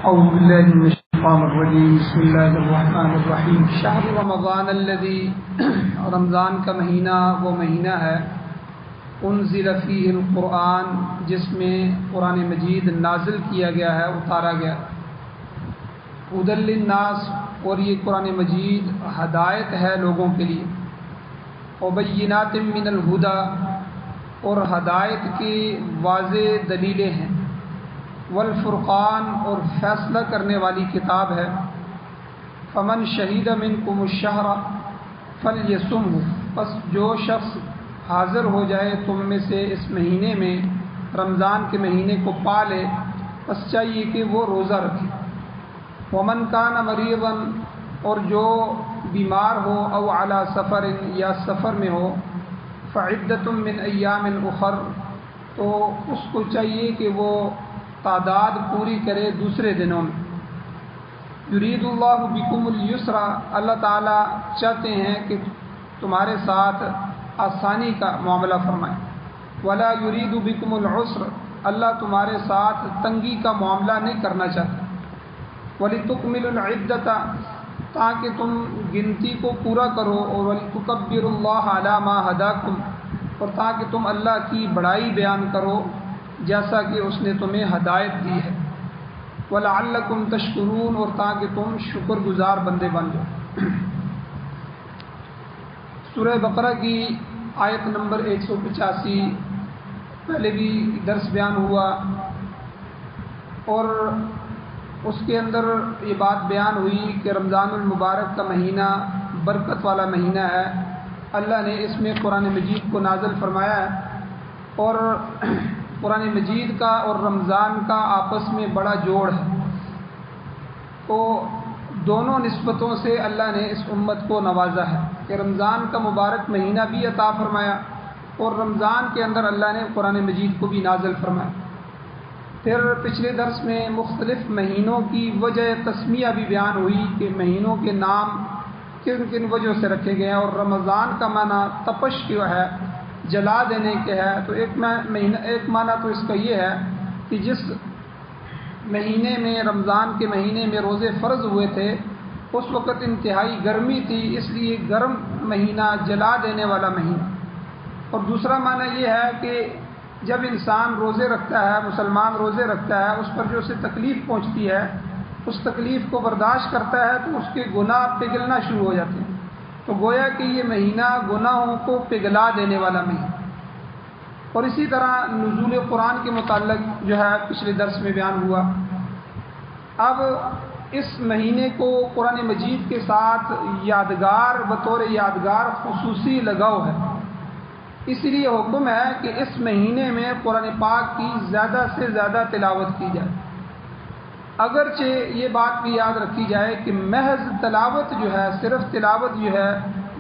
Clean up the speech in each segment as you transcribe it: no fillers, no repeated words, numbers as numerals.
أعوذ بالله من الشيطان الرجيم بسم الله الرحمن الرحیم شهر رمضان الذي رمضان کا مہینہ وہ مہینہ ہے انزل فیہ القرآن جس میں قرآن مجید نازل کیا گیا ہے، اتارا گیا. ہدی للناس، اور یہ قرآن مجید ہدایت ہے لوگوں کے لیے. وبینات من الہدی، اور ہدایت کی واضح دلیلیں ہیں. والفرقان، اور فیصلہ کرنے والی کتاب ہے. فمن شہید منکم الشہر فلیصمہ، پس جو شخص حاضر ہو جائے تم میں سے اس مہینے میں، رمضان کے مہینے کو پا لے، پس چاہیے کہ وہ روزہ رکھے. ومن کان مریضا، اور جو بیمار ہو، او علی سفر، یا سفر میں ہو، فعدۃ من ایام اخر، تو اس کو چاہیے کہ وہ تعداد پوری کرے دوسرے دنوں میں. یرید اللہ بکم الیسر، اللہ تعالیٰ چاہتے ہیں کہ تمہارے ساتھ آسانی کا معاملہ فرمائے. ولا یرید بکم العسر، اللہ تمہارے ساتھ تنگی کا معاملہ نہیں کرنا چاہتا. ولتکملوا العدۃ، تاکہ تم گنتی کو پورا کرو. اور ولتکبروا اللہ علی ما ہداکم، اور تاکہ تم اللہ کی بڑائی بیان کرو جیسا کہ اس نے تمہیں ہدایت دی ہے. وَلَعَلَّكُمْ تَشْكُرُونَ، اور تاکہ تم شکر گزار بندے بن جاؤ. سورہ بقرہ کی آیت نمبر 185 پہلے بھی درس بیان ہوا، اور اس کے اندر یہ بات بیان ہوئی کہ رمضان المبارک کا مہینہ برکت والا مہینہ ہے. اللہ نے اس میں قرآن مجید کو نازل فرمایا ہے، اور قرآن مجید کا اور رمضان کا آپس میں بڑا جوڑ ہے. تو دونوں نسبتوں سے اللہ نے اس امت کو نوازا ہے کہ رمضان کا مبارک مہینہ بھی عطا فرمایا، اور رمضان کے اندر اللہ نے قرآن مجید کو بھی نازل فرمایا. پھر پچھلے درس میں مختلف مہینوں کی وجہ تسمیہ بھی بیان ہوئی کہ مہینوں کے نام کن کن وجہوں سے رکھے گئے ہیں. اور رمضان کا معنی تپش جو ہے، جلا دینے کے ہے. تو ایک معنی تو اس کا یہ ہے کہ جس مہینے میں، رمضان کے مہینے میں روزے فرض ہوئے تھے، اس وقت انتہائی گرمی تھی، اس لیے گرم مہینہ، جلا دینے والا مہینہ. اور دوسرا معنی یہ ہے کہ جب انسان روزے رکھتا ہے، مسلمان روزے رکھتا ہے، اس پر جو اسے تکلیف پہنچتی ہے، اس تکلیف کو برداشت کرتا ہے تو اس کے گناہ پگھلنا شروع ہو جاتے ہیں. تو گویا کہ یہ مہینہ گناہوں کو پگھلا دینے والا مہینہ. اور اسی طرح نزول قرآن کے متعلق جو ہے پچھلے درس میں بیان ہوا. اب اس مہینے کو قرآن مجید کے ساتھ یادگار، بطور یادگار خصوصی لگاؤ ہے. اس لیے حکم ہے کہ اس مہینے میں قرآن پاک کی زیادہ سے زیادہ تلاوت کی جائے. اگرچہ یہ بات بھی یاد رکھی جائے کہ محض تلاوت جو ہے، صرف تلاوت جو ہے،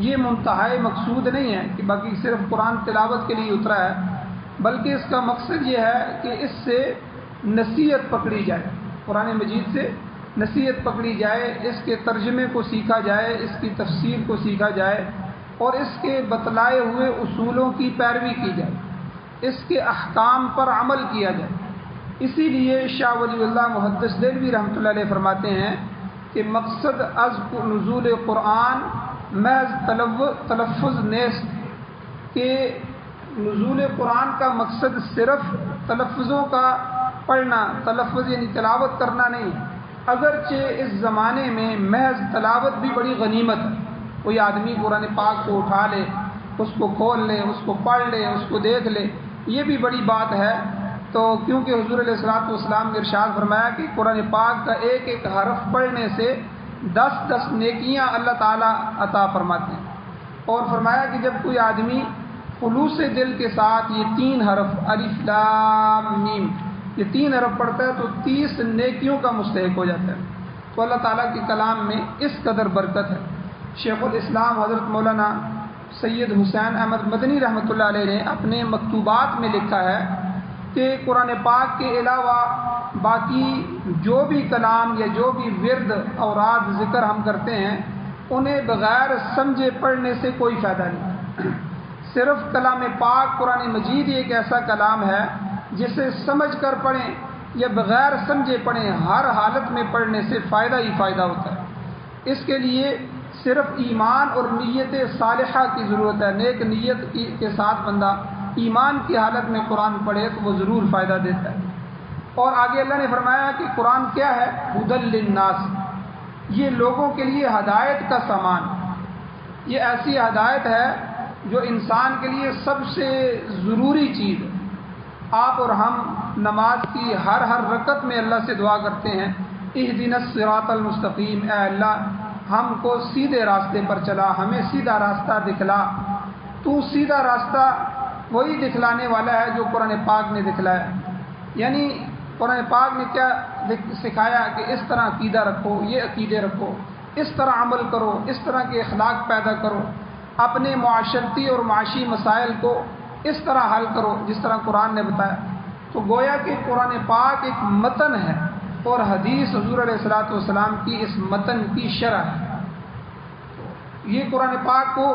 یہ منتہائی مقصود نہیں ہے کہ باقی صرف قرآن تلاوت کے لیے اترا ہے، بلکہ اس کا مقصد یہ ہے کہ اس سے نصیحت پکڑی جائے، قرآن مجید سے نصیحت پکڑی جائے، اس کے ترجمے کو سیکھا جائے، اس کی تفسیر کو سیکھا جائے، اور اس کے بتلائے ہوئے اصولوں کی پیروی کی جائے، اس کے احکام پر عمل کیا جائے. اسی لیے شاہ ولی اللہ محدث دہلوی رحمۃ اللہ علیہ فرماتے ہیں کہ مقصد از نزول قرآن محض تلفظ نیست، کہ نزول قرآن کا مقصد صرف تلفظوں کا پڑھنا، تلفظ یعنی تلاوت کرنا نہیں. اگرچہ اس زمانے میں محض تلاوت بھی بڑی غنیمت ہے. کوئی آدمی قرآن پاک کو اٹھا لے، اس کو کھول لے، اس کو پڑھ لے، اس کو دیکھ لے، یہ بھی بڑی بات ہے. تو کیونکہ حضور علیہ الصلوۃ والسلام نے ارشاد فرمایا کہ قرآن پاک کا ایک ایک حرف پڑھنے سے 10 نیکیاں اللہ تعالیٰ عطا فرماتے ہیں. اور فرمایا کہ جب کوئی آدمی خلوص دل کے ساتھ یہ 3 حرف الف لام میم، یہ 3 حرف پڑھتا ہے تو 30 نیکیوں کا مستحق ہو جاتا ہے. تو اللہ تعالیٰ کے کلام میں اس قدر برکت ہے. شیخ الاسلام حضرت مولانا سید حسین احمد مدنی رحمۃ اللہ علیہ نے اپنے مکتوبات میں لکھا ہے کہ قرآن پاک کے علاوہ باقی جو بھی کلام یا جو بھی ورد اوراد ذکر ہم کرتے ہیں، انہیں بغیر سمجھے پڑھنے سے کوئی فائدہ نہیں. صرف کلام پاک قرآن مجید ایک ایسا کلام ہے جسے سمجھ کر پڑھیں یا بغیر سمجھے پڑھیں، ہر حالت میں پڑھنے سے فائدہ ہی فائدہ ہوتا ہے۔ اس کے لیے صرف ایمان اور نیت صالحہ کی ضرورت ہے۔ نیک نیت کے ساتھ بندہ ایمان کی حالت میں قرآن پڑھے تو وہ ضرور فائدہ دیتا ہے۔ اور آگے اللہ نے فرمایا کہ قرآن کیا ہے؟ ہدی للناس، یہ لوگوں کے لیے ہدایت کا سامان، یہ ایسی ہدایت ہے جو انسان کے لیے سب سے ضروری چیز ہے۔ آپ اور ہم نماز کی ہر رکعت میں اللہ سے دعا کرتے ہیں، اہدنا الصراط المستقیم، اے اللہ ہم کو سیدھے راستے پر چلا، ہمیں سیدھا راستہ دکھلا۔ تو سیدھا راستہ وہی دکھلانے والا ہے جو قرآن پاک نے دکھلایا، یعنی قرآن پاک نے کیا سکھایا کہ اس طرح عقیدہ رکھو، یہ عقیدے رکھو، اس طرح عمل کرو، اس طرح کے اخلاق پیدا کرو، اپنے معاشرتی اور معاشی مسائل کو اس طرح حل کرو جس طرح قرآن نے بتایا۔ تو گویا کہ قرآن پاک ایک متن ہے اور حدیث حضور علیہ الصلوۃ والسلام کی اس متن کی شرح ہے۔ یہ قرآن پاک کو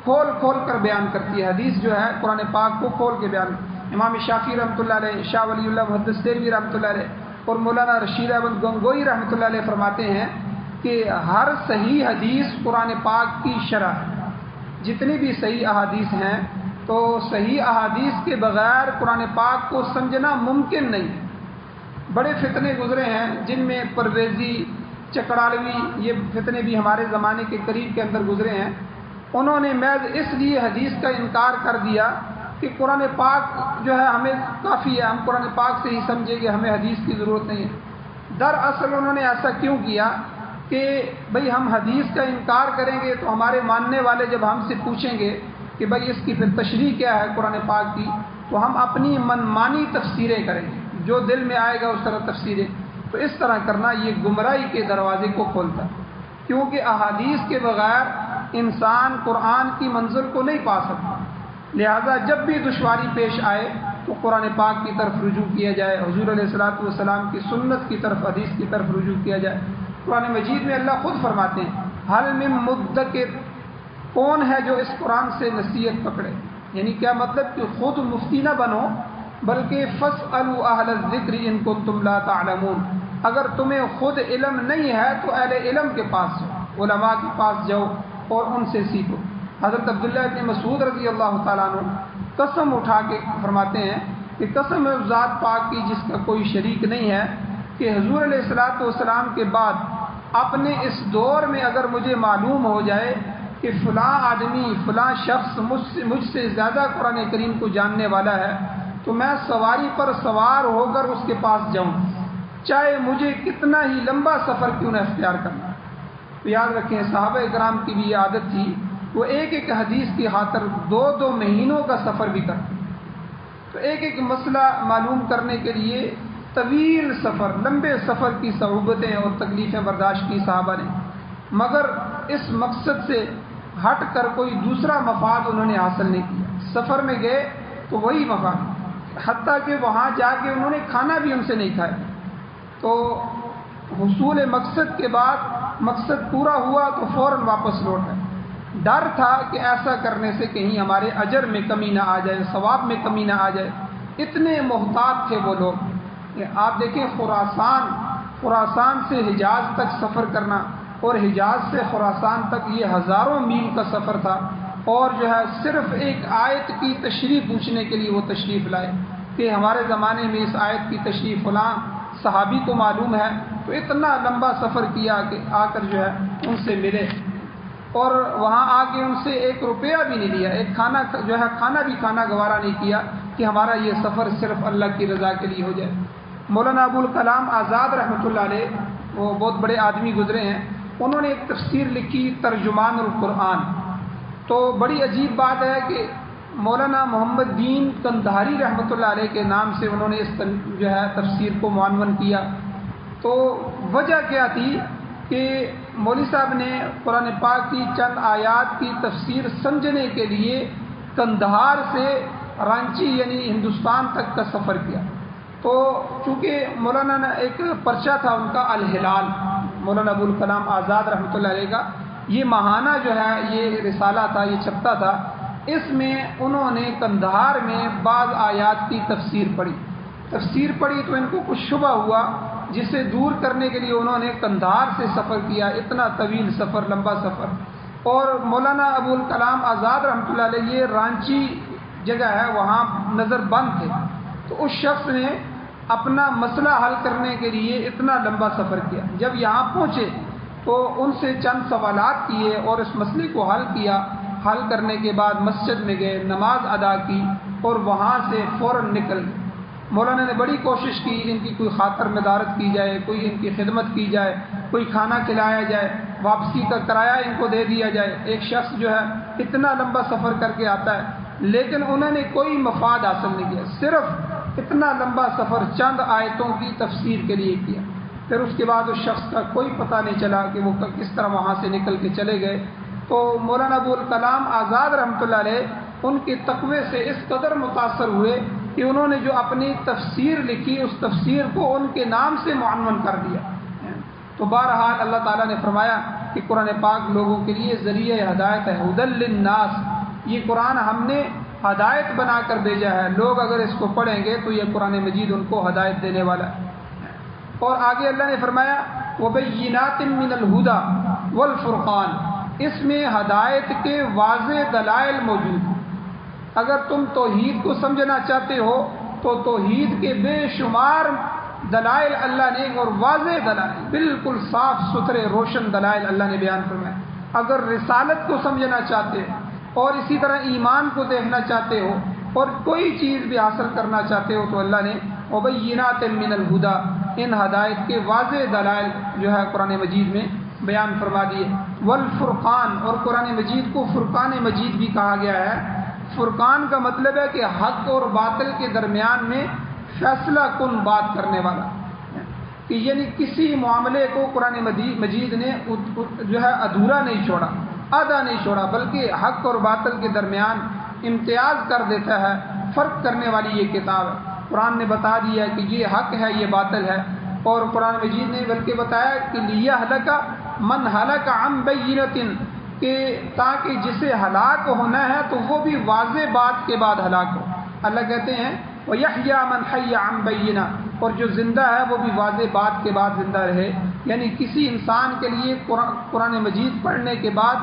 کھول کر بیان کرتی ہے، حدیث جو ہے قرآن پاک کو کھول کے بیان۔ امام شافعی رحمۃ اللہ علیہ، شاہ ولی اللہ محدث دہلوی رحمۃ اللہ علیہ اور مولانا رشید احمد گنگوئی رحمۃ اللہ علیہ فرماتے ہیں کہ ہر صحیح حدیث قرآن پاک کی شرح ہے۔ جتنی بھی صحیح احادیث ہیں تو صحیح احادیث کے بغیر قرآن پاک کو سمجھنا ممکن نہیں ہے۔ بڑے فتنے گزرے ہیں جن میں پرویزی، چکڑالوی، یہ فتنے بھی ہمارے زمانے کے قریب کے اندر گزرے ہیں۔ انہوں نے محض اس لیے حدیث کا انکار کر دیا کہ قرآن پاک جو ہے ہمیں کافی ہے، ہم قرآن پاک سے ہی سمجھیں گے، ہمیں حدیث کی ضرورت نہیں ہے۔ دراصل انہوں نے ایسا کیوں کیا کہ بھئی ہم حدیث کا انکار کریں گے تو ہمارے ماننے والے جب ہم سے پوچھیں گے کہ بھئی اس کی پھر تشریح کیا ہے قرآن پاک کی، تو ہم اپنی منمانی تفسیریں کریں گے، جو دل میں آئے گا اس طرح تفسیریں۔ تو اس طرح کرنا یہ گمراہی کے دروازے کو کھولتا ہے، کیونکہ احادیث کے بغیر انسان قرآن کی منزل کو نہیں پا سکتا۔ لہذا جب بھی دشواری پیش آئے تو قرآن پاک کی طرف رجوع کیا جائے، حضور علیہ الصلوۃ والسلام کی سنت کی طرف، حدیث کی طرف رجوع کیا جائے۔ قرآن مجید میں اللہ خود فرماتے ہیں حل من مدکر، کون ہے جو اس قرآن سے نصیحت پکڑے؟ یعنی کیا مطلب کہ خود مفتی نہ بنو، بلکہ فاسألوا اہل الذکر ان کنتم لا تعلمون، اگر تمہیں خود علم نہیں ہے تو اہل علم کے پاس جاؤ، علماء کے پاس جاؤ اور ان سے سیکھو۔ حضرت عبداللہ ابن مسعود رضی اللہ تعالیٰ عنہ قسم اٹھا کے فرماتے ہیں کہ قسم ہے ذات پاک کی جس کا کوئی شریک نہیں ہے کہ حضور علیہ الصلوۃ والسلام کے بعد اپنے اس دور میں اگر مجھے معلوم ہو جائے کہ فلاں آدمی، فلاں شخص مجھ سے زیادہ قرآن کریم کو جاننے والا ہے تو میں سواری پر سوار ہو کر اس کے پاس جاؤں، چاہے مجھے کتنا ہی لمبا سفر کیوں نہ اختیار کرنا۔ تو یاد رکھیں صحابہ کرام کی بھی یہ عادت تھی، وہ ایک حدیث کی خاطر 2 مہینوں کا سفر بھی کرتے، تو ایک مسئلہ معلوم کرنے کے لیے طویل سفر، لمبے سفر کی صعوبتیں اور تکلیفیں برداشت کی صحابہ نے، مگر اس مقصد سے ہٹ کر کوئی دوسرا مفاد انہوں نے حاصل نہیں کیا۔ سفر میں گئے تو وہی مفاد، حتیٰ کہ وہاں جا کے انہوں نے کھانا بھی ان سے نہیں کھایا۔ تو حصول مقصد کے بعد مقصد پورا ہوا تو فوراً واپس لوٹ آئے۔ ڈر تھا کہ ایسا کرنے سے کہیں ہمارے اجر میں کمی نہ آ جائے، ثواب میں کمی نہ آ جائے، اتنے محتاط تھے وہ لوگ۔ آپ دیکھیں خراسان سے حجاز تک سفر کرنا اور حجاز سے خراسان تک یہ ہزاروں میل کا سفر تھا، اور جو ہے صرف ایک آیت کی تشریح پوچھنے کے لیے وہ تشریف لائے کہ ہمارے زمانے میں اس آیت کی تشریح فلاں صحابی کو معلوم ہے، تو اتنا لمبا سفر کیا کہ آ کر جو ہے ان سے ملے، اور وہاں آ کے ان سے 1 روپیہ بھی نہیں لیا، ایک کھانا جو ہے کھانا بھی کھانا گوارا نہیں کیا کہ ہمارا یہ سفر صرف اللہ کی رضا کے لیے ہو جائے۔ مولانا ابوالکلام آزاد رحمۃ اللہ علیہ، وہ بہت بڑے آدمی گزرے ہیں، انہوں نے ایک تفسیر لکھی ترجمان القرآن۔ تو بڑی عجیب بات ہے کہ مولانا محمد دین کندھاری رحمۃ اللہ علیہ کے نام سے انہوں نے اس جو ہے تفسیر کو معنون کیا۔ تو وجہ کیا تھی کہ مولوی صاحب نے قرآن پاک کی چند آیات کی تفسیر سمجھنے کے لیے کندھار سے رانچی یعنی ہندوستان تک کا سفر کیا۔ تو چونکہ مولانا نے ایک پرچہ تھا ان کا الہلال، مولانا ابوالکلام آزاد رحمۃ اللہ علیہ کا، یہ ماہانہ جو ہے یہ رسالہ تھا، یہ چھپتا تھا، اس میں انہوں نے کندھار میں بعض آیات کی تفسیر پڑھی تفسیر پڑھی تو ان کو کچھ شبہ ہوا، جسے دور کرنے کے لیے انہوں نے قندھار سے سفر کیا، اتنا طویل سفر، لمبا سفر۔ اور مولانا ابو الکلام آزاد رحمۃ اللہ علیہ، یہ رانچی جگہ ہے، وہاں نظر بند تھے، تو اس شخص نے اپنا مسئلہ حل کرنے کے لیے اتنا لمبا سفر کیا۔ جب یہاں پہنچے تو ان سے چند سوالات کیے اور اس مسئلے کو حل کیا۔ حل کرنے کے بعد مسجد میں گئے، نماز ادا کی اور وہاں سے فوراً نکل گئے۔ مولانا نے بڑی کوشش کی ان کی کوئی خاطر مدارت کی جائے، کوئی ان کی خدمت کی جائے، کوئی کھانا کھلایا جائے، واپسی کا کرایہ ان کو دے دیا جائے۔ ایک شخص جو ہے اتنا لمبا سفر کر کے آتا ہے، لیکن انہوں نے کوئی مفاد حاصل نہیں کیا، صرف اتنا لمبا سفر چند آیتوں کی تفسیر کے لیے کیا۔ پھر اس کے بعد اس شخص کا کوئی پتہ نہیں چلا کہ وہ کس طرح وہاں سے نکل کے چلے گئے۔ تو مولانا ابو الکلام آزاد رحمۃ اللہ علیہ ان کے تقوی سے اس قدر متاثر ہوئے کہ انہوں نے جو اپنی تفسیر لکھی، اس تفسیر کو ان کے نام سے معنون کر دیا۔ تو بہرحال اللہ تعالیٰ نے فرمایا کہ قرآن پاک لوگوں کے لیے ذریعہ ہدایت ہے، ھدی للناس۔ یہ قرآن ہم نے ہدایت بنا کر بھیجا ہے، لوگ اگر اس کو پڑھیں گے تو یہ قرآن مجید ان کو ہدایت دینے والا ہے۔ اور آگے اللہ نے فرمایا وَبَيِّنَاتٍ مِّنَ الْهُدَى وَالْفُرْقَانِ، اس میں ہدایت کے واضح دلائل موجود ہیں۔ اگر تم توحید کو سمجھنا چاہتے ہو تو توحید کے بے شمار دلائل اللہ نے، اور واضح دلائل، بالکل صاف ستھرے روشن دلائل اللہ نے بیان فرمائے۔ اگر رسالت کو سمجھنا چاہتے ہو اور اسی طرح ایمان کو دیکھنا چاہتے ہو اور کوئی چیز بھی حاصل کرنا چاہتے ہو تو اللہ نے وَبَيِّنَاتٍ مِّنَ الْهُدَى، ان ہدایت کے واضح دلائل جو ہے قرآن مجید میں بیان فرما دیے۔ والفرقان، اور قرآن مجید کو فرقان مجید بھی کہا گیا ہے۔ فرقان کا مطلب ہے کہ حق اور باطل کے درمیان میں فیصلہ کن بات کرنے والا، کہ یعنی کسی معاملے کو قرآن مجید نے جو ہے ادھورا نہیں چھوڑا، آدھا نہیں چھوڑا، بلکہ حق اور باطل کے درمیان امتیاز کر دیتا ہے، فرق کرنے والی یہ کتاب ہے۔ قرآن نے بتا دیا کہ یہ حق ہے، یہ باطل ہے، اور قرآن مجید نے بلکہ بتایا کہ لِيَهْلَكَ مَنْ هَلَكَ عَنْ بَيِّنَةٍ، کہ تاکہ جسے ہلاک ہونا ہے تو وہ بھی واضح بات کے بعد ہلاک ہو۔ اللہ کہتے ہیں وَيَحْيَى مَنْ حَيَّ عَنْ بَيِّنَةٍ، اور جو زندہ ہے وہ بھی واضح بات کے بعد زندہ رہے۔ یعنی کسی انسان کے لیے قرآن مجید پڑھنے کے بعد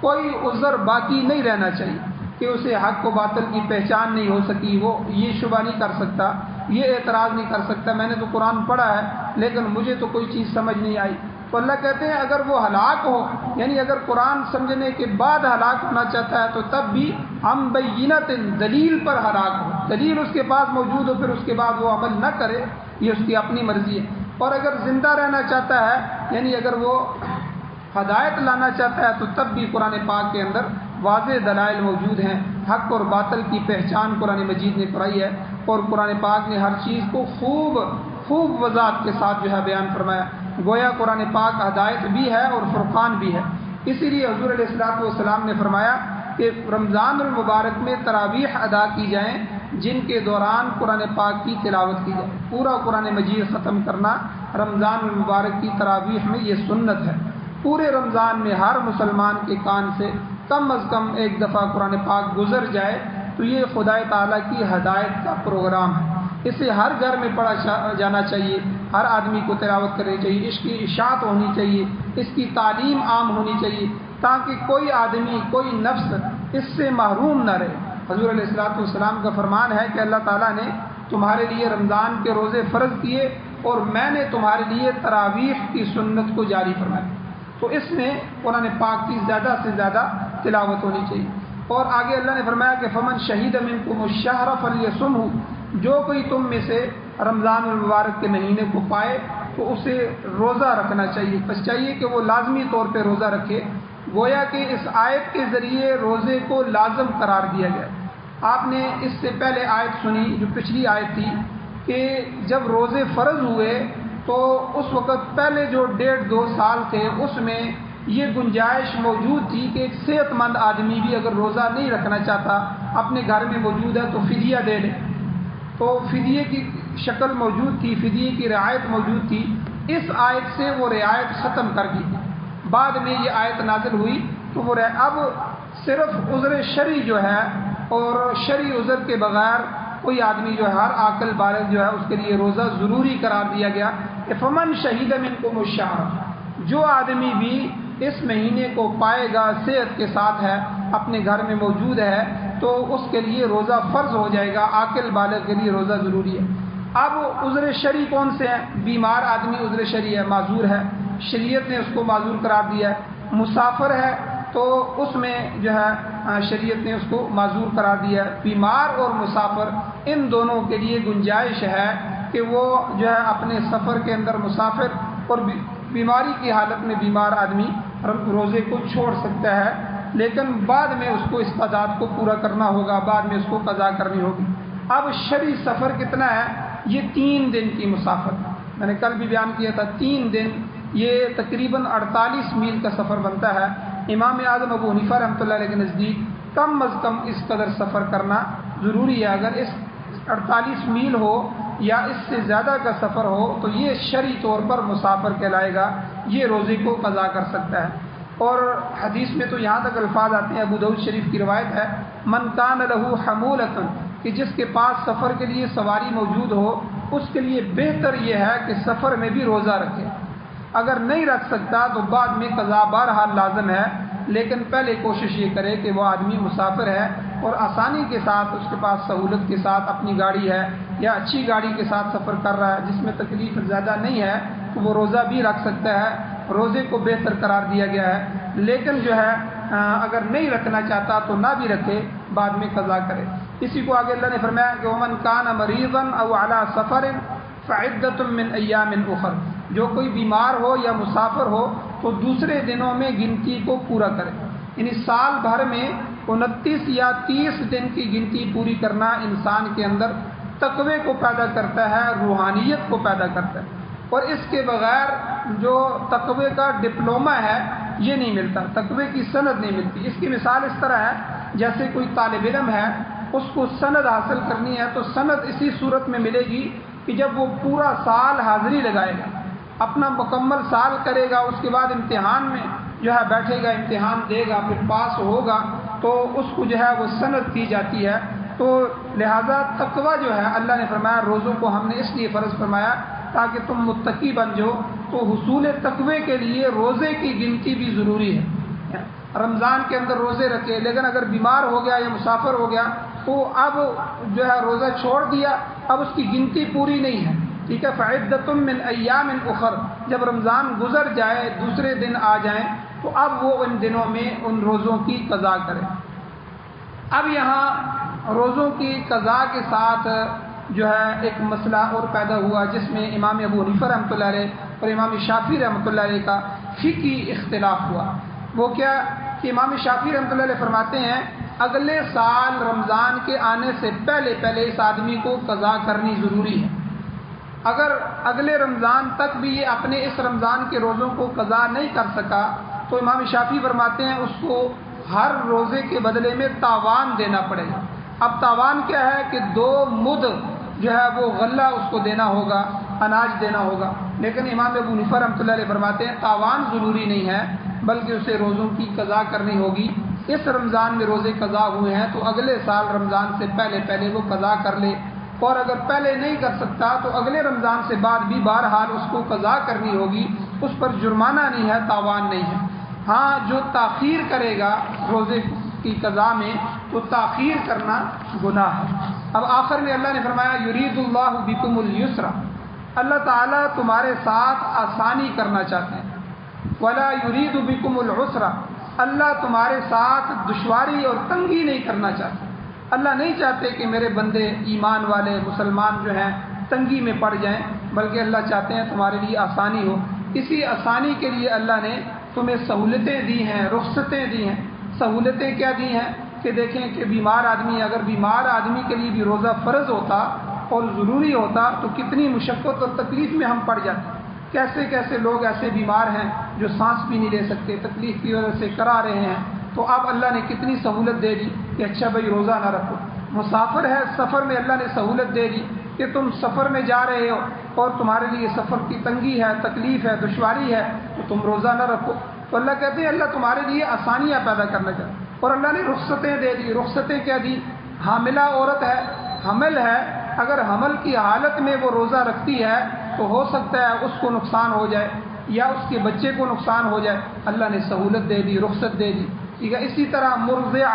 کوئی عذر باقی نہیں رہنا چاہیے کہ اسے حق و باطل کی پہچان نہیں ہو سکی، وہ یہ شبہ نہیں کر سکتا، یہ اعتراض نہیں کر سکتا میں نے تو قرآن پڑھا ہے لیکن مجھے تو کوئی چیز سمجھ نہیں آئی۔ تو اللہ کہتے ہیں اگر وہ ہلاک ہو، یعنی اگر قرآن سمجھنے کے بعد ہلاک ہونا چاہتا ہے تو تب بھی ہم بینت، دلیل پر ہلاک ہو، دلیل اس کے پاس موجود ہو، پھر اس کے بعد وہ عمل نہ کرے، یہ اس کی اپنی مرضی ہے۔ اور اگر زندہ رہنا چاہتا ہے، یعنی اگر وہ ہدایت لانا چاہتا ہے تو تب بھی قرآن پاک کے اندر واضح دلائل موجود ہیں۔ حق اور باطل کی پہچان قرآن مجید نے کرائی ہے، اور قرآن پاک نے ہر چیز کو خوب وضاحت کے ساتھ جو ہے بیان فرمایا۔ گویا قرآن پاک ہدایت بھی ہے اور فرقان بھی ہے۔ اسی لیے حضور علیہ الصلوۃ والسلام نے فرمایا کہ رمضان المبارک میں تراویح ادا کی جائیں جن کے دوران قرآن پاک کی تلاوت کی جائے۔ پورا قرآن مجید ختم کرنا رمضان المبارک کی تراویح میں یہ سنت ہے۔ پورے رمضان میں ہر مسلمان کے کان سے کم از کم ایک دفعہ قرآن پاک گزر جائے تو یہ خدا تعالیٰ کی ہدایت کا پروگرام ہے۔ اسے ہر گھر میں پڑھا جانا چاہیے، ہر آدمی کو تلاوت کرنی چاہیے، اس کی اشاعت ہونی چاہیے، اس کی تعلیم عام ہونی چاہیے تاکہ کوئی آدمی، کوئی نفس اس سے محروم نہ رہے۔ حضور علیہ الصلوۃ والسلام کا فرمان ہے کہ اللہ تعالیٰ نے تمہارے لیے رمضان کے روزے فرض کیے اور میں نے تمہارے لیے تراویح کی سنت کو جاری فرمایا۔ تو اس میں قرآن پاک کی زیادہ سے زیادہ تلاوت ہونی چاہیے۔ اور آگے اللہ نے فرمایا کہ فمن شہید منکم الشہر فلیصمہ، جو کوئی تم میں سے رمضان المبارک کے مہینے کو پائے تو اسے روزہ رکھنا چاہیے، بس چاہیے کہ وہ لازمی طور پہ روزہ رکھے۔ گویا کہ اس آیت کے ذریعے روزے کو لازم قرار دیا گیا۔ آپ نے اس سے پہلے آیت سنی جو پچھلی آیت تھی کہ جب روزے فرض ہوئے تو اس وقت پہلے جو 1.5-2 سال تھے اس میں یہ گنجائش موجود تھی کہ ایک صحت مند آدمی بھی اگر روزہ نہیں رکھنا چاہتا، اپنے گھر میں موجود ہے تو فدیہ دے لے، تو فدیے کی شکل موجود تھی، فدیے کی رعایت موجود تھی۔ اس آیت سے وہ رعایت ختم کر دی تھی، بعد میں یہ آیت نازل ہوئی تو وہ اب صرف عذر شرعی جو ہے، اور شرعی عذر کے بغیر کوئی آدمی جو ہے ہر عاقل بالغ جو ہے اس کے لیے روزہ ضروری قرار دیا گیا کہ فمن شہید منکم الشہر، جو آدمی بھی اس مہینے کو پائے گا، صحت کے ساتھ ہے، اپنے گھر میں موجود ہے، تو اس کے لیے روزہ فرض ہو جائے گا، عاقل بالغ کے لیے روزہ ضروری ہے۔ اب عذر شرعی کون سے ہیں؟ بیمار آدمی عذر شرعی ہے، معذور ہے، شریعت نے اس کو معذور قرار دیا ہے۔ مسافر ہے تو اس میں جو ہے شریعت نے اس کو معذور قرار دیا ہے۔ بیمار اور مسافر ان دونوں کے لیے گنجائش ہے کہ وہ جو ہے اپنے سفر کے اندر مسافر اور بیماری کی حالت میں بیمار آدمی روزے کو چھوڑ سکتا ہے، لیکن بعد میں اس کو استعداد کو پورا کرنا ہوگا، بعد میں اس کو قضا کرنی ہوگی۔ اب شرعی سفر کتنا ہے؟ یہ 3 دن کی مسافت، میں نے کل بھی بیان کیا تھا، 3 دن یہ تقریباً 48 میل کا سفر بنتا ہے۔ امام اعظم ابو حنیفہ رحمۃ اللہ علیہ کے نزدیک کم از کم اس قدر سفر کرنا ضروری ہے۔ اگر اس 48 میل ہو یا اس سے زیادہ کا سفر ہو تو یہ شرعی طور پر مسافر کہلائے گا، یہ روزے کو قضا کر سکتا ہے۔ اور حدیث میں تو یہاں تک الفاظ آتے ہیں، ابو داؤد شریف کی روایت ہے، من کان لہ حمولۃ، کہ جس کے پاس سفر کے لیے سواری موجود ہو اس کے لیے بہتر یہ ہے کہ سفر میں بھی روزہ رکھے۔ اگر نہیں رکھ سکتا تو بعد میں قضا بہرحال لازم ہے، لیکن پہلے کوشش یہ کرے کہ وہ آدمی مسافر ہے اور آسانی کے ساتھ اس کے پاس سہولت کے ساتھ اپنی گاڑی ہے یا اچھی گاڑی کے ساتھ سفر کر رہا ہے جس میں تکلیف زیادہ نہیں ہے، تو وہ روزہ بھی رکھ سکتا ہے۔ روزے کو بہتر قرار دیا گیا ہے، لیکن جو ہے اگر نہیں رکھنا چاہتا تو نہ بھی رکھے، بعد میں قضا کرے۔ اسی کو آگے اللہ نے فرمایا کہ ومن کان مریضا او علی سفر فعدۃ من ایام اخر، جو کوئی بیمار ہو یا مسافر ہو تو دوسرے دنوں میں گنتی کو پورا کرے۔ یعنی سال بھر میں 29 یا 30 دن کی گنتی پوری کرنا انسان کے اندر تقوی کو پیدا کرتا ہے، روحانیت کو پیدا کرتا ہے، اور اس کے بغیر جو تقوی کا ڈپلومہ ہے یہ نہیں ملتا، تقوی کی سند نہیں ملتی۔ اس کی مثال اس طرح ہے جیسے کوئی طالب علم ہے، اس کو سند حاصل کرنی ہے تو سند اسی صورت میں ملے گی کہ جب وہ پورا سال حاضری لگائے گا، اپنا مکمل سال کرے گا، اس کے بعد امتحان میں جو ہے بیٹھے گا، امتحان دے گا، پھر پاس ہوگا تو اس کو جو ہے وہ سند دی جاتی ہے۔ تو لہذا تقوی جو ہے اللہ نے فرمایا روزوں کو ہم نے اس لیے فرض فرمایا تاکہ تم متقی بن جاؤ، تو حصول تقوی کے لیے روزے کی گنتی بھی ضروری ہے۔ رمضان کے اندر روزے رکھے، لیکن اگر بیمار ہو گیا یا مسافر ہو گیا تو اب جو ہے روزہ چھوڑ دیا، اب اس کی گنتی پوری نہیں ہے، ٹھیک ہے۔ فعدۃ من ایام اخر، جب رمضان گزر جائے، دوسرے دن آ جائیں تو اب وہ ان دنوں میں ان روزوں کی قضا کرے۔ اب یہاں روزوں کی قضا کے ساتھ جو ہے ایک مسئلہ اور پیدا ہوا جس میں امام ابو حنیفہ رحمۃ اللہ علیہ اور امام شافعی رحمۃ اللہ علیہ کا فقہی اختلاف ہوا۔ وہ کیا کہ امام شافعی رحمۃ اللہ علیہ فرماتے ہیں اگلے سال رمضان کے آنے سے پہلے اس آدمی کو قضا کرنی ضروری ہے۔ اگر اگلے رمضان تک بھی یہ اپنے اس رمضان کے روزوں کو قضا نہیں کر سکا تو امام شافعی فرماتے ہیں اس کو ہر روزے کے بدلے میں تاوان دینا پڑے گا۔ اب تاوان کیا ہے کہ 2 مد جو ہے وہ غلہ اس کو دینا ہوگا، اناج دینا ہوگا، لیکن امام ابو حنیفہ رحمۃ اللہ علیہ فرماتے ہیں تاوان ضروری نہیں ہے بلکہ اسے روزوں کی قضا کرنی ہوگی۔ اس رمضان میں روزے قضا ہوئے ہیں تو اگلے سال رمضان سے پہلے وہ قضا کر لے، اور اگر پہلے نہیں کر سکتا تو اگلے رمضان سے بعد بھی بہرحال اس کو قضا کرنی ہوگی، اس پر جرمانہ نہیں ہے، تاوان نہیں ہے۔ ہاں جو تاخیر کرے گا روزے کی قضا میں تو تاخیر کرنا گناہ ہے۔ اب آخر میں اللہ نے فرمایا یرید اللہ بکم اليسر، اللہ تعالیٰ تمہارے ساتھ آسانی کرنا چاہتے ہیں، ولا یرید بکم العسر، اللہ تمہارے ساتھ دشواری اور تنگی نہیں کرنا چاہتے۔ اللہ نہیں چاہتے کہ میرے بندے ایمان والے مسلمان جو ہیں تنگی میں پڑ جائیں، بلکہ اللہ چاہتے ہیں تمہارے لیے آسانی ہو۔ اسی آسانی کے لیے اللہ نے تمہیں سہولتیں دی ہیں، رخصتیں دی ہیں۔ سہولتیں کیا دی ہیں کہ دیکھیں کہ بیمار آدمی، اگر بیمار آدمی کے لیے بھی روزہ فرض ہوتا اور ضروری ہوتا تو کتنی مشقت اور تکلیف میں ہم پڑ جاتے۔ کیسے لوگ ایسے بیمار ہیں جو سانس بھی نہیں لے سکتے، تکلیف کی وجہ سے کرا رہے ہیں، تو اب اللہ نے کتنی سہولت دے دی کہ اچھا بھائی روزہ نہ رکھو۔ مسافر ہے، سفر میں اللہ نے سہولت دے دی کہ تم سفر میں جا رہے ہو اور تمہارے لیے سفر کی تنگی ہے، تکلیف ہے، دشواری ہے، تو تم روزہ نہ رکھو۔ تو اللہ کہتے ہیں اللہ تمہارے لیے آسانیاں پیدا کرنا چاہتا ہے، اور اللہ نے رخصتیں دے دی۔ رخصتیں کیا دی؟ حاملہ عورت ہے حمل ہے، اگر حمل کی حالت میں وہ روزہ رکھتی ہے تو ہو سکتا ہے اس کو نقصان ہو جائے یا اس کے بچے کو نقصان ہو جائے، اللہ نے سہولت دے دی، رخصت دے دی، ٹھیک ہے۔ اسی طرح مرضعہ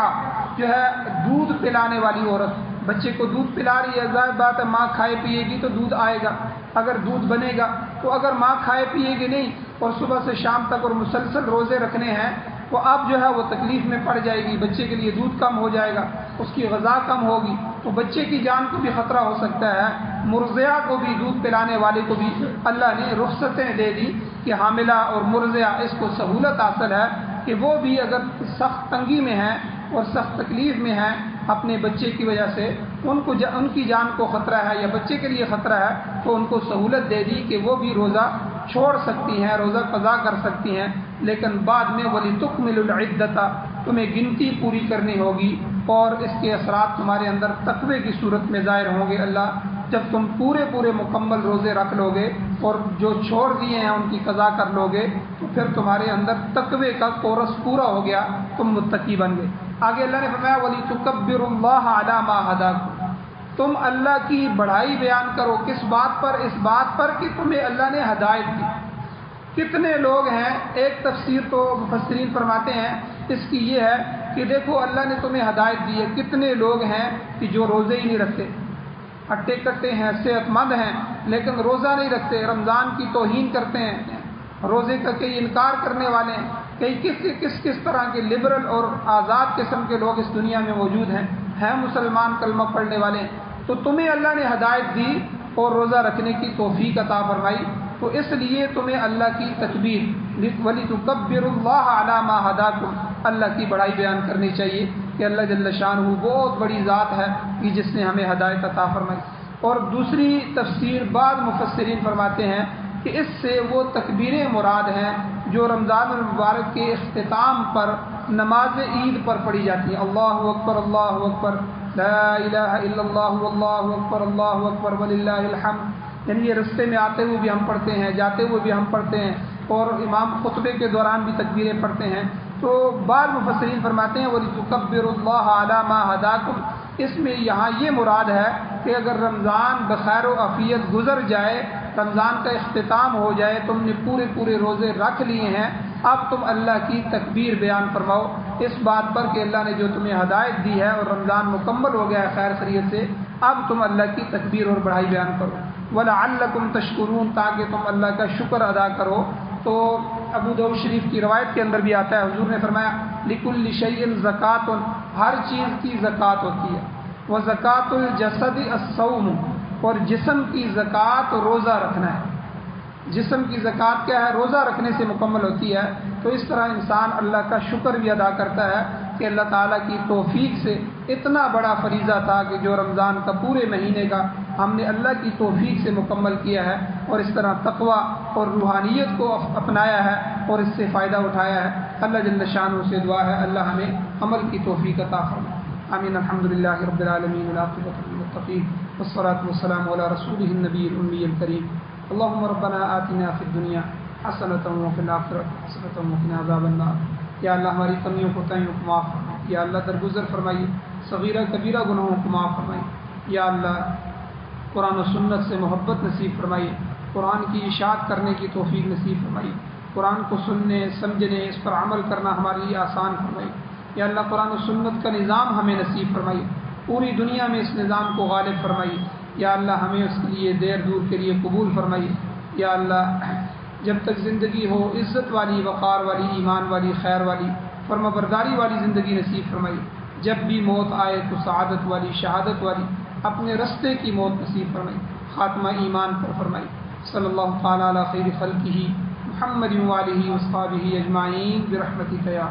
جو ہے دودھ پلانے والی عورت، بچے کو دودھ پلا رہی ہے، ظاہر بات ہے ماں کھائے پیے گی تو دودھ آئے گا، اگر دودھ بنے گا تو اگر ماں کھائے پیے گی نہیں اور صبح سے شام تک اور مسلسل روزے رکھنے ہیں تو اب جو ہے وہ تکلیف میں پڑ جائے گی، بچے کے لیے دودھ کم ہو جائے گا، اس کی غذا کم ہوگی تو بچے کی جان کو بھی خطرہ ہو سکتا ہے۔ مرضعہ کو بھی، دودھ پلانے والے کو بھی اللہ نے رخصتیں دے دی کہ حاملہ اور مرضعہ اس کو سہولت حاصل ہے کہ وہ بھی اگر سخت تنگی میں ہیں اور سخت تکلیف میں ہیں اپنے بچے کی وجہ سے، ان کی جان کو خطرہ ہے یا بچے کے لیے خطرہ ہے، تو ان کو سہولت دے دی کہ وہ بھی روزہ چھوڑ سکتی ہیں، روزہ قضا کر سکتی ہیں، لیکن بعد میں وَلِتُكْمِلُ الْعِدَّةَ تمہیں گنتی پوری کرنی ہوگی اور اس کے اثرات تمہارے اندر تقوی کی صورت میں ظاہر ہوں گے۔ اللہ جب تم پورے مکمل روزے رکھ لو گے اور جو چھوڑ دیے ہیں ان کی قضا کر لو گے تو پھر تمہارے اندر تقوی کا کورس پورا ہو گیا، تم متقی بن گئے۔ آگے اللہ نے فرمایا وَلِتُكَبِّرُوا اللَّهَ عَلَى مَا هَدَاكُمْ تم اللہ کی بڑائی بیان کرو، کس بات پر؟ اس بات پر کہ تمہیں اللہ نے ہدایت دی۔ کتنے لوگ ہیں، ایک تفسیر تو مفسرین فرماتے ہیں اس کی یہ ہے کہ دیکھو اللہ نے تمہیں ہدایت دی ہے، کتنے لوگ ہیں کہ جو روزے ہی نہیں رکھتے، ہٹے کٹے ہیں، صحت مند ہیں لیکن روزہ نہیں رکھتے، رمضان کی توہین کرتے ہیں، روزے کا کئی انکار کرنے والے ہیں، کئی کس طرح کے لبرل اور آزاد قسم کے لوگ اس دنیا میں موجود ہیں مسلمان کلمہ پڑھنے والے ہیں۔ تو تمہیں اللہ نے ہدایت دی اور روزہ رکھنے کی توفیق عطا فرمائی، تو اس لیے تمہیں اللہ کی تکبیر وَلِتُكَبِّرُوا اللَّهَ عَلَى مَا هَدَاكُمْ اللہ کی بڑائی بیان کرنی چاہیے کہ اللہ جل شانہ بہت بڑی ذات ہے کہ جس نے ہمیں ہدایت عطا فرمائی۔ اور دوسری تفسیر بعض مفسرین فرماتے ہیں کہ اس سے وہ تکبیریں مراد ہیں جو رمضان المبارک کے اختتام پر نماز عید پر پڑھی جاتی ہیں، اللہ اکبر اللہ اکبر لا الہ الا اللہ واللہ اکبر اللہ اکبر وللہ الحمد، یعنی یہ رستے میں آتے ہوئے بھی ہم پڑھتے ہیں، جاتے ہوئے بھی ہم پڑھتے ہیں اور امام خطبے کے دوران بھی تکبیریں پڑھتے ہیں۔ تو بعض مفسرین فرماتے ہیں وَلِتُكَبِّرُوا اللَّهَ عَلَى مَا هَدَاكُمْ اس میں یہاں یہ مراد ہے کہ اگر رمضان بخیر و عافیت گزر جائے، رمضان کا اختتام ہو جائے، تم نے پورے روزے رکھ لیے ہیں، اب تم اللہ کی تکبیر بیان فرماؤ اس بات پر کہ اللہ نے جو تمہیں ہدایت دی ہے اور رمضان مکمل ہو گیا ہے خیر خیریت سے، اب تم اللہ کی تکبیر اور بڑائی بیان کرو۔ وَلَعَلَّكُمْ تَشْكُرُونَ تاکہ تم اللہ کا شکر ادا کرو۔ تو ابو داؤد شریف کی روایت کے اندر بھی آتا ہے، حضور نے فرمایا لِكُلِّ شَيْءٍ زَكَاةٌ ہر چیز کی زکوٰۃ ہوتی ہے، وَزَكَاةُ الْجَسَدِ الصَّوْمُ اور جسم کی زکوٰۃ روزہ رکھنا ہے۔ جسم کی زکوٰۃ کیا ہے؟ روزہ رکھنے سے مکمل ہوتی ہے۔ تو اس طرح انسان اللہ کا شکر بھی ادا کرتا ہے کہ اللہ تعالیٰ کی توفیق سے اتنا بڑا فریضہ تھا کہ جو رمضان کا پورے مہینے کا ہم نے اللہ کی توفیق سے مکمل کیا ہے اور اس طرح تقویٰ اور روحانیت کو اپنایا ہے اور اس سے فائدہ اٹھایا ہے۔ اللہ جل شانہ سے دعا ہے اللہ ہمیں عمل کی توفیق عطا فرمائے۔ آمین۔ الحمدللہ رب العالمین والعاقبۃ للمتقین والصلاۃ والسلام علی رسولہ النبی الامی الکریم۔ اللهم ربنا آتنا فی الدنیا حسنۃ وفی الآخرۃ حسنۃ وقنا عذاب النار۔ یا اللہ ہماری کمیوں کو تائیوں کو معاف فرمائیے، یا اللہ درگزر فرمائیے، صغیرہ کبیرہ گناہوں کو معاف فرمائیے، یا اللہ قرآن و سنت سے محبت نصیب فرمائیے، قرآن کی اشاعت کرنے کی توفیق نصیب فرمائیے، قرآن کو سننے سمجھنے اس پر عمل کرنا ہمارے لیے آسان فرمائیے، یا اللہ قرآن و سنت کا نظام ہمیں نصیب فرمائیے، پوری دنیا میں اس نظام کو غالب فرمائیے، یا اللہ ہمیں اس کے لیے دیر دور کے لیے قبول فرمائیے، یا اللہ جب تک زندگی ہو عزت والی، وقار والی، ایمان والی، خیر والی، فرما برداری والی زندگی نصیب فرمائیے، جب بھی موت آئے تو سعادت والی، شہادت والی اپنے رستے کی موت نصیب فرمائیے، خاتمہ ایمان پر فرمائیے۔ صلی اللہ تعالیٰ علی خیر خلقہ محمد وآلہ وصحبہ اجمعین برحمتک یا